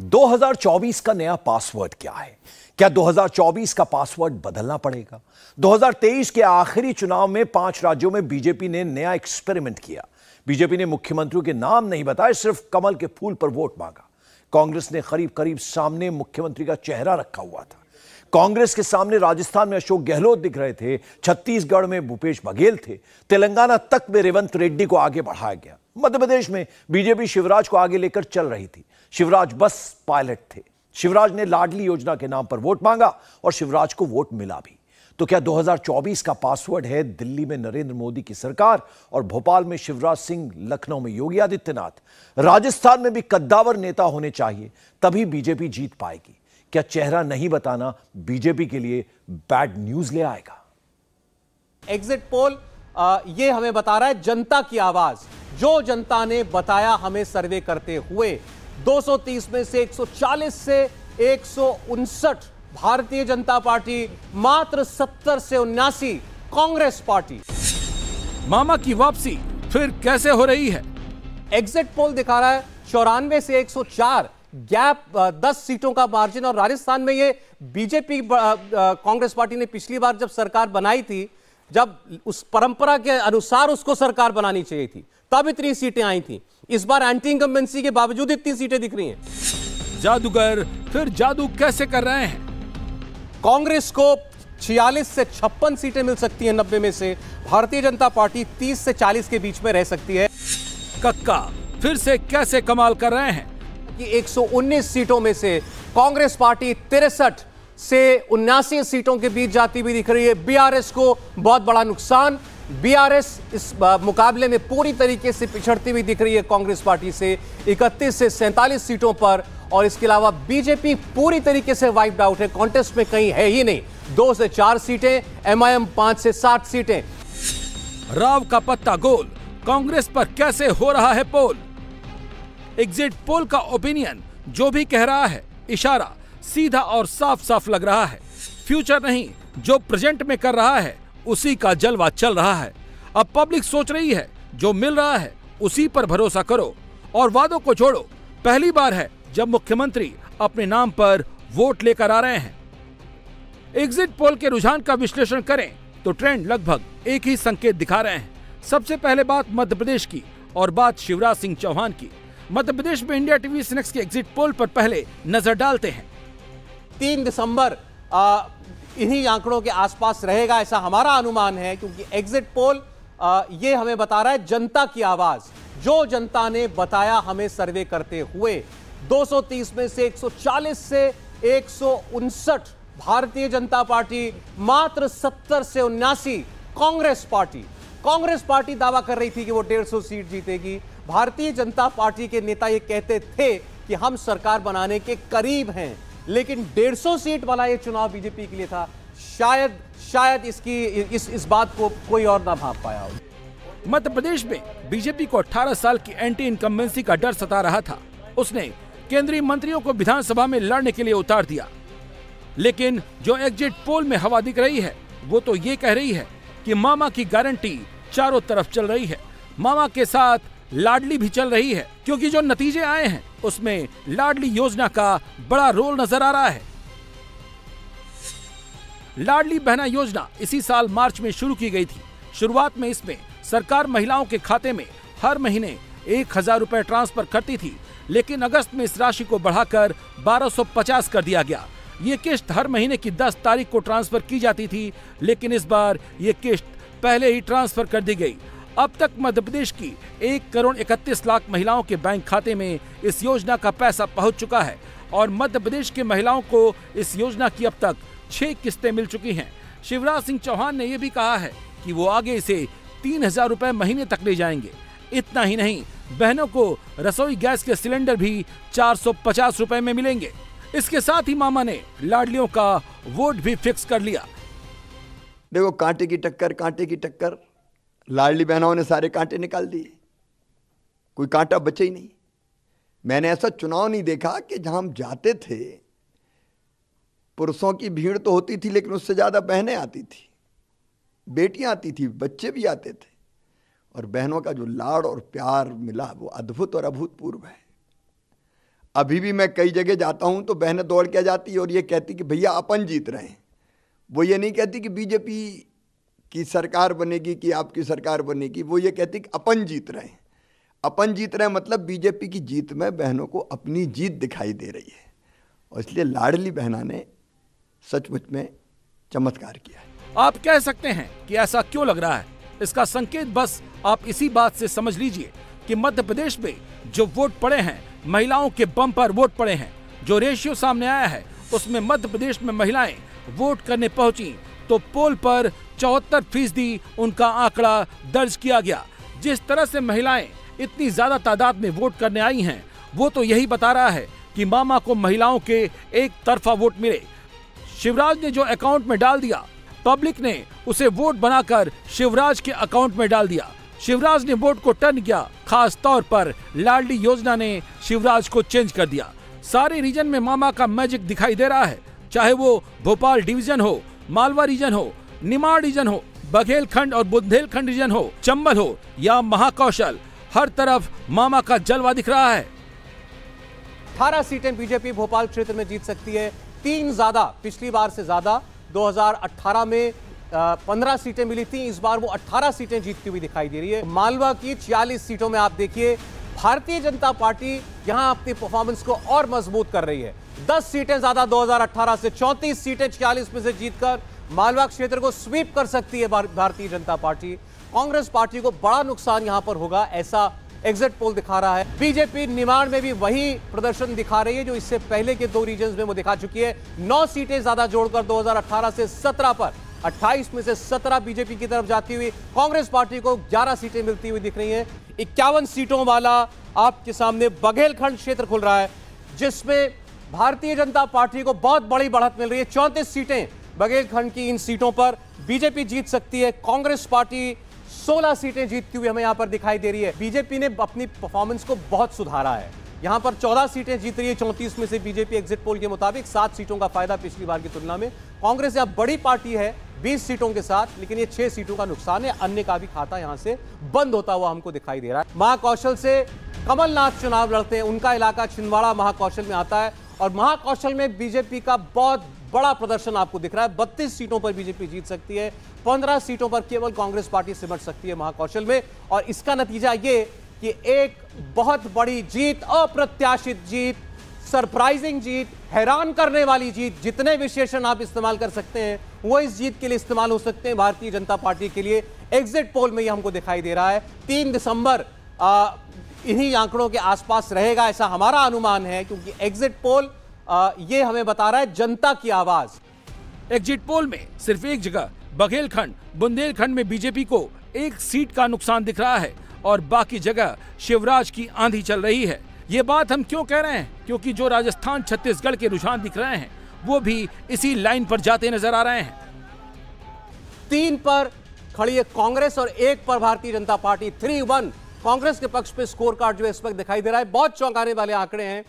2024 का नया पासवर्ड क्या है? क्या 2024 का पासवर्ड बदलना पड़ेगा? 2023 के आखिरी चुनाव में 5 राज्यों में बीजेपी ने नया एक्सपेरिमेंट किया। बीजेपी ने मुख्यमंत्रियों के नाम नहीं बताए, सिर्फ कमल के फूल पर वोट मांगा। कांग्रेस ने करीब करीब सामने मुख्यमंत्री का चेहरा रखा हुआ था। कांग्रेस के सामने राजस्थान में अशोक गहलोत दिख रहे थे, छत्तीसगढ़ में भूपेश बघेल थे, तेलंगाना तक में रेवंत रेड्डी को आगे बढ़ाया गया। मध्य प्रदेश में बीजेपी शिवराज को आगे लेकर चल रही थी। शिवराज बस पायलट थे। शिवराज ने लाडली योजना के नाम पर वोट मांगा और शिवराज को वोट मिला भी। तो क्या 2024 का पासवर्ड है दिल्ली में नरेंद्र मोदी की सरकार और भोपाल में शिवराज सिंह, लखनऊ में योगी आदित्यनाथ? राजस्थान में भी कद्दावर नेता होने चाहिए, तभी बीजेपी जीत पाएगी। क्या चेहरा नहीं बताना बीजेपी के लिए बैड न्यूज ले आएगा? एग्जिट पोल ये हमें बता रहा है जनता की आवाज, जो जनता ने बताया हमें सर्वे करते हुए। 230 में से 140 से 159 भारतीय जनता पार्टी, मात्र 70 से 79 कांग्रेस पार्टी। मामा की वापसी फिर कैसे हो रही है? एग्जिट पोल दिखा रहा है 94 से 104 गैप, 10 सीटों का मार्जिन। और राजस्थान में ये बीजेपी कांग्रेस पार्टी ने पिछली बार जब सरकार बनाई थी, जब उस परंपरा के अनुसार उसको सरकार बनानी चाहिए थी, तब इतनी सीटें आई थी। इस बार एंटी इनकम्बेंसी के बावजूद इतनी सीटें दिख रही हैं। जादूगर फिर जादू कैसे कर रहे हैं? कांग्रेस को 46 से 56 सीटें मिल सकती हैं 90 में से। भारतीय जनता पार्टी 30 से 40 के बीच में रह सकती है। कक्का फिर से कैसे कमाल कर रहे हैं कि 119 सीटों में से कांग्रेस पार्टी 63 से 79 सीटों के बीच जाती हुई दिख रही है। बीआरएस को बहुत बड़ा नुकसान। बीआरएस इस मुकाबले में पूरी तरीके से पिछड़ती हुई दिख रही है कांग्रेस पार्टी से 31 से 47 सीटों पर। और इसके अलावा बीजेपी पूरी तरीके से वाइप्ड आउट है, कॉन्टेस्ट में कहीं है ही नहीं। 2 से 4 सीटें, एमआईएम 5 से 7 सीटें। राव का पत्ता गोल, कांग्रेस पर कैसे हो रहा है पोल? एग्जिट पोल का ओपिनियन जो भी कह रहा है, इशारा सीधा और साफ साफ लग रहा है। फ्यूचर नहीं, जो प्रेजेंट में कर रहा है उसी का जलवा चल रहा है। अब पब्लिक सोच रही है जो मिल रहा है उसी पर भरोसा करो और वादों को छोड़ो। पहली बार है जब मुख्यमंत्री अपने नाम पर वोट लेकर आ रहे हैं। एग्जिट पोल के रुझान का विश्लेषण करें तो ट्रेंड लगभग एक ही संकेत दिखा रहे हैं। सबसे पहले बात मध्य प्रदेश की और बात शिवराज सिंह चौहान की। मध्य प्रदेश में इंडिया टीवी सिनेक्स के एग्जिट पोल पर पहले नजर डालते हैं। 3 दिसंबर इन्हीं आंकड़ों के आसपास रहेगा, ऐसा हमारा अनुमान है, क्योंकि एग्जिट पोल ये हमें बता रहा है जनता की आवाज, जो जनता ने बताया हमें सर्वे करते हुए। 230 में से 140 से 159 भारतीय जनता पार्टी, मात्र 70 से 79 कांग्रेस पार्टी। कांग्रेस पार्टी दावा कर रही थी कि वो 150 सीट जीतेगी। भारतीय जनता पार्टी के नेता ये कहते थे कि हम सरकार बनाने के करीब हैं, लेकिन 150 सीट वाला ये चुनाव बीजेपी के लिए था। शायद इस बात को कोई और ना भांप पाया हो। मध्य प्रदेश में बीजेपी को 18 साल की एंटी इनकम्बेंसी का डर सता रहा था। उसने केंद्रीय मंत्रियों को विधानसभा में लड़ने के लिए उतार दिया। लेकिन जो एग्जिट पोल में हवा दिख रही है वो तो ये कह रही है कि मामा की गारंटी चारों तरफ चल रही है। मामा के साथ लाडली भी चल रही है, क्योंकि जो नतीजे आए हैं उसमें लाडली योजना का बड़ा रोल नजर आ रहा है। लाडली बहना योजना इसी साल मार्च में शुरू की गई थी। शुरुआत में इसमें सरकार महिलाओं के खाते में हर महीने 1000 रुपए ट्रांसफर करती थी, लेकिन अगस्त में इस राशि को बढ़ाकर 1250 कर दिया गया। ये किश्त हर महीने की 10 तारीख को ट्रांसफर की जाती थी, लेकिन इस बार ये किश्त पहले ही ट्रांसफर कर दी गई। अब तक मध्य प्रदेश की 1,31,00,000 महिलाओं के बैंक खाते में इस योजना का पैसा पहुंच चुका है और मध्य प्रदेश की महिलाओं को इस योजना की अब तक 6 किस्तें मिल चुकी हैं। शिवराज सिंह चौहान ने यह भी कहा है कि वो आगे इसे 3,000 रुपए महीने तक ले जाएंगे। इतना ही नहीं, बहनों को रसोई गैस के सिलेंडर भी 450 रुपए में मिलेंगे। इसके साथ ही मामा ने लाडलियों का वोट भी फिक्स कर लिया। देखो, कांटे की टक्कर, लाडली बहनों ने सारे कांटे निकाल दिए, कोई कांटा बचा ही नहीं। मैंने ऐसा चुनाव नहीं देखा कि जहां हम जाते थे पुरुषों की भीड़ तो होती थी, लेकिन उससे ज्यादा बहनें आती थी, बेटियां आती थी, बच्चे भी आते थे। और बहनों का जो लाड़ और प्यार मिला वो अद्भुत और अभूतपूर्व है। अभी भी मैं कई जगह जाता हूं तो बहनें दौड़ के आ जाती और ये कहती कि भैया अपन जीत रहे हैं। वो ये नहीं कहती कि बीजेपी की सरकार बनेगी कि आपकी सरकार बनेगी, वो ये कहती कि अपन जीत रहे हैं। अपन जीत रहे हैं मतलब बीजेपी की जीत में बहनों को अपनी जीत दिखाई दे रही है, और इसलिए लाडली बहना ने सचमुच में चमत्कार किया है। आप कह सकते हैं कि ऐसा क्यों लग रहा है, इसका संकेत बस आप इसी बात से समझ लीजिए कि मध्य प्रदेश में जो वोट पड़े हैं, महिलाओं के बम्पर वोट पड़े हैं। जो रेशियो सामने आया है उसमें मध्य प्रदेश में महिलाएं वोट करने पहुंची तो पोल पर 74% उनका आंकड़ा दर्ज किया गया। जिस तरह से महिलाएं इतनी ज्यादा तादाद में वोट करने आई हैं, वो तो यही बता रहा है कि मामा को महिलाओं के एक तरफा वोट मिले। शिवराज ने जो अकाउंट में डाल दिया, पब्लिक ने उसे वोट बनाकर शिवराज के अकाउंट में डाल दिया। शिवराज ने वोट को टर्न किया। खास तौर पर लाडली योजना ने शिवराज को चेंज कर दिया। सारे रीजन में मामा का मैजिक दिखाई दे रहा है, चाहे वो भोपाल डिवीजन हो, मालवा रीजन हो, निमाड़ रीजन हो, बघेलखंड और बुंदेलखंड रीजन हो, चंबल हो या महाकौशल, हर तरफ मामा का जलवा दिख रहा है। 18 सीटें बीजेपी भोपाल क्षेत्र में जीत सकती है, 3 ज्यादा, पिछली बार से ज्यादा। 2018 में 15 सीटें मिली थी, इस बार वो 18 सीटें जीतती हुई दिखाई दे रही है। मालवा की 46 सीटों में आप देखिए भारतीय जनता पार्टी यहां अपनी परफॉर्मेंस को और मजबूत कर रही है। 10 सीटें ज्यादा 2018 से, 34 सीटें 46 में से जीतकर मालवा क्षेत्र को स्वीप कर सकती है भारतीय जनता पार्टी। कांग्रेस पार्टी को बड़ा नुकसान यहां पर होगा, ऐसा एग्जिट पोल दिखा रहा है। बीजेपी निमाड़ में भी वही प्रदर्शन दिखा रही है जो इससे पहले के 2 रीजन्स में वो दिखा चुकी है। 9 सीटें ज्यादा जोड़कर 2018 से 17 पर, 28 में से 17 बीजेपी की तरफ जाती हुई कांग्रेस पार्टी को 11 सीटें मिलती हुई दिख रही हैं। 51 सीटों वाला आपके सामने बघेलखंड क्षेत्र खुल रहा है, जिसमें भारतीय जनता पार्टी को बहुत बड़ी बढ़त मिल रही है। 34 सीटें बघेलखंड की इन सीटों पर बीजेपी जीत सकती है। कांग्रेस पार्टी 16 सीटें जीतती हुई हमें यहां पर दिखाई दे रही है। बीजेपी ने अपनी परफॉर्मेंस को बहुत सुधारा है, यहां पर 14 सीटें जीत रही है 34 में से बीजेपी एग्जिट पोल के मुताबिक, 7 सीटों का फायदा पिछली बार की तुलना में। कांग्रेस अब बड़ी पार्टी है 20 सीटों के साथ, लेकिन ये 6 सीटों का नुकसान है। अन्य का भी खाता यहां से बंद होता हुआ हमको दिखाई दे रहा है। महाकौशल से कमलनाथ चुनाव लड़ते हैं, उनका इलाका छिंदवाड़ा महाकौशल में आता है और महाकौशल में बीजेपी का बहुत बड़ा प्रदर्शन आपको दिख रहा है। 32 सीटों पर बीजेपी जीत सकती है, 15 सीटों पर केवल कांग्रेस पार्टी सिमट सकती है महाकौशल में। और इसका नतीजा ये कि एक बहुत बड़ी जीत, अप्रत्याशित जीत, सरप्राइजिंग जीत, हैरान करने वाली जीत, जितने विशेषण आप इस्तेमाल कर सकते हैं वो इस जीत के लिए इस्तेमाल हो सकते हैं भारतीय जनता पार्टी के लिए। एग्जिट पोल में ये हमको दिखाई दे रहा है 3 दिसंबर इन्हीं आंकड़ों के आसपास रहेगा, ऐसा हमारा अनुमान है, क्योंकि एग्जिट पोल ये हमें बता रहा है जनता की आवाज। एग्जिट पोल में सिर्फ एक जगह बघेलखंड, बुंदेलखंड में बीजेपी को 1 सीट का नुकसान दिख रहा है और बाकी जगह शिवराज की आंधी चल रही है। ये बात हम क्यों कह रहे हैं? क्योंकि जो राजस्थान छत्तीसगढ़ के रुझान दिख रहे हैं वो भी इसी लाइन पर जाते नजर आ रहे हैं। 3 पर खड़ी है कांग्रेस और 1 पर भारतीय जनता पार्टी। 3-1 कांग्रेस के पक्ष पे स्कोर कार्ड जो इस वक्त दिखाई दे रहा है। बहुत चौंकाने वाले आंकड़े हैं,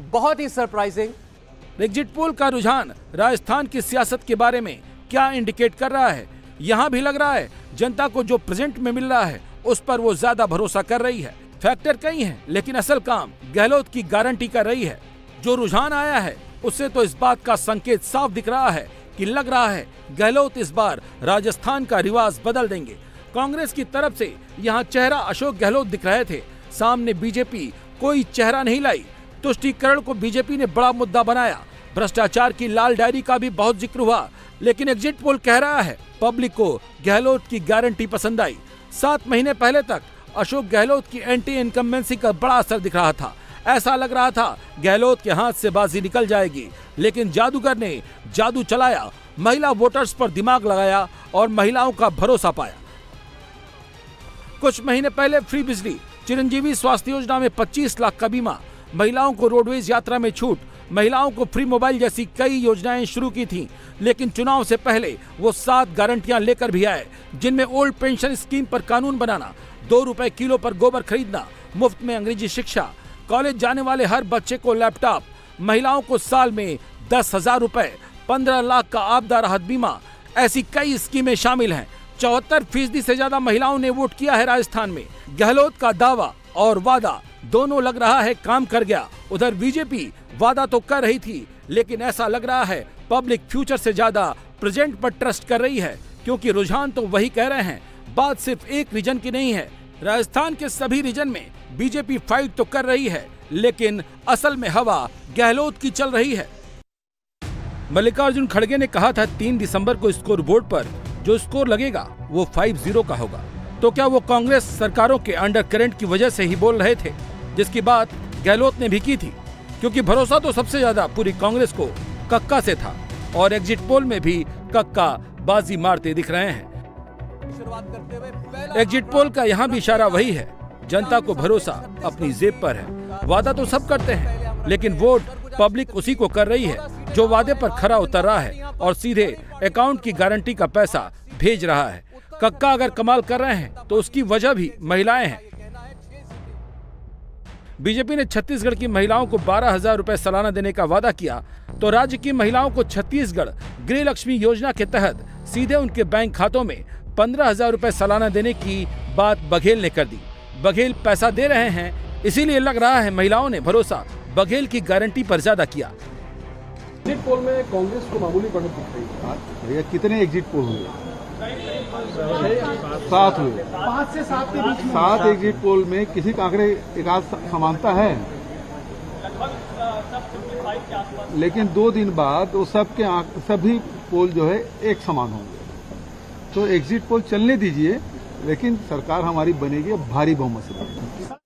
बहुत ही सरप्राइजिंग। एग्जिट पोल का रुझान राजस्थान की सियासत के बारे में क्या इंडिकेट कर रहा है? यहाँ भी लग रहा है जनता को जो प्रेजेंट में मिल रहा है उस पर वो ज्यादा भरोसा कर रही है। फैक्टर कई हैं, लेकिन असल काम गहलोत की गारंटी कर रही है। जो रुझान आया है उससे तो इस बात का संकेत साफ दिख रहा है कि लग रहा है गहलोत इस बार राजस्थान का रिवाज बदल देंगे। कांग्रेस की तरफ से यहाँ चेहरा अशोक गहलोत दिख रहे थे, सामने बीजेपी कोई चेहरा नहीं लाई। तुष्टीकरण को बीजेपी ने बड़ा मुद्दा बनाया, भ्रष्टाचार की लाल डायरी का भी बहुत जिक्र हुआ, लेकिन एग्जिट पोल कह रहा है पब्लिक को गहलोत की गारंटी पसंद आई। 7 महीने पहले तक अशोक गहलोत की एंटी इनकम्बेंसी का बड़ा असर दिख रहा था। ऐसा लग रहा था गहलोत के हाथ से बाजी निकल जाएगी, लेकिन जादूगर ने जादू चलाया, महिला वोटर्स पर दिमाग लगाया और महिलाओं का भरोसा पाया। कुछ महीने पहले फ्री बिजली, चिरंजीवी स्वास्थ्य योजना में 25 लाख का बीमा, महिलाओं को रोडवेज यात्रा में छूट, महिलाओं को फ्री मोबाइल जैसी कई योजनाएं शुरू की थीं, लेकिन चुनाव से पहले वो 7 गारंटियां लेकर भी आए, जिनमें ओल्ड पेंशन स्कीम पर कानून बनाना, 2 रुपए किलो पर गोबर खरीदना, मुफ्त में अंग्रेजी शिक्षा, कॉलेज जाने वाले हर बच्चे को लैपटॉप, महिलाओं को साल में 10,000 रुपए, 15 लाख का आपदा राहत बीमा, ऐसी कई स्कीमें शामिल हैं। 74% से ज्यादा महिलाओं ने वोट किया है राजस्थान में। गहलोत का दावा और वादा दोनों लग रहा है काम कर गया। उधर बीजेपी वादा तो कर रही थी, लेकिन ऐसा लग रहा है पब्लिक फ्यूचर से ज्यादा प्रेजेंट पर ट्रस्ट कर रही है, क्योंकि रुझान तो वही कह रहे हैं। बात सिर्फ एक रीजन की नहीं है, राजस्थान के सभी रीजन में बीजेपी फाइट तो कर रही है, लेकिन असल में हवा गहलोत की चल रही है। मल्लिकार्जुन खड़गे ने कहा था 3 दिसंबर को स्कोर बोर्ड पर जो स्कोर लगेगा वो 5-0 का होगा। तो क्या वो कांग्रेस सरकारों के अंडर करंट की वजह से ही बोल रहे थे, जिसकी बात गहलोत ने भी की थी? क्योंकि भरोसा तो सबसे ज्यादा पूरी कांग्रेस को कक्का से था, और एग्जिट पोल में भी कक्का बाजी मारते दिख रहे हैं। एग्जिट पोल का यहाँ भी इशारा वही है, जनता को भरोसा अपनी जेब पर है। वादा तो सब करते हैं, लेकिन वोट पब्लिक उसी को कर रही है जो वादे पर खरा उतर रहा है और सीधे अकाउंट की गारंटी का पैसा भेज रहा है। कक्का अगर कमाल कर रहे हैं तो उसकी वजह भी महिलाएं हैं। बीजेपी ने छत्तीसगढ़ की महिलाओं को 12,000 रुपए सालाना देने का वादा किया, तो राज्य की महिलाओं को छत्तीसगढ़ गृह लक्ष्मी योजना के तहत सीधे उनके बैंक खातों में 15,000 रुपए सालाना देने की बात बघेल ने कर दी। बघेल पैसा दे रहे हैं, इसीलिए लग रहा है महिलाओं ने भरोसा बघेल की गारंटी पर ज्यादा किया। एग्जिट पोल में कांग्रेस को मामूली बढ़त दिख रही है। भैया कितने एग्जिट पोल हुए? 7 हुए। 5 से 7 के बीच में 7 एग्जिट पोल में किसी का आंकड़े एक आध समानता है, लेकिन 2 दिन बाद वो सभी पोल जो है एक समान होंगे। तो एग्जिट पोल चलने दीजिए, लेकिन सरकार हमारी बनेगी भारी बहुमत से।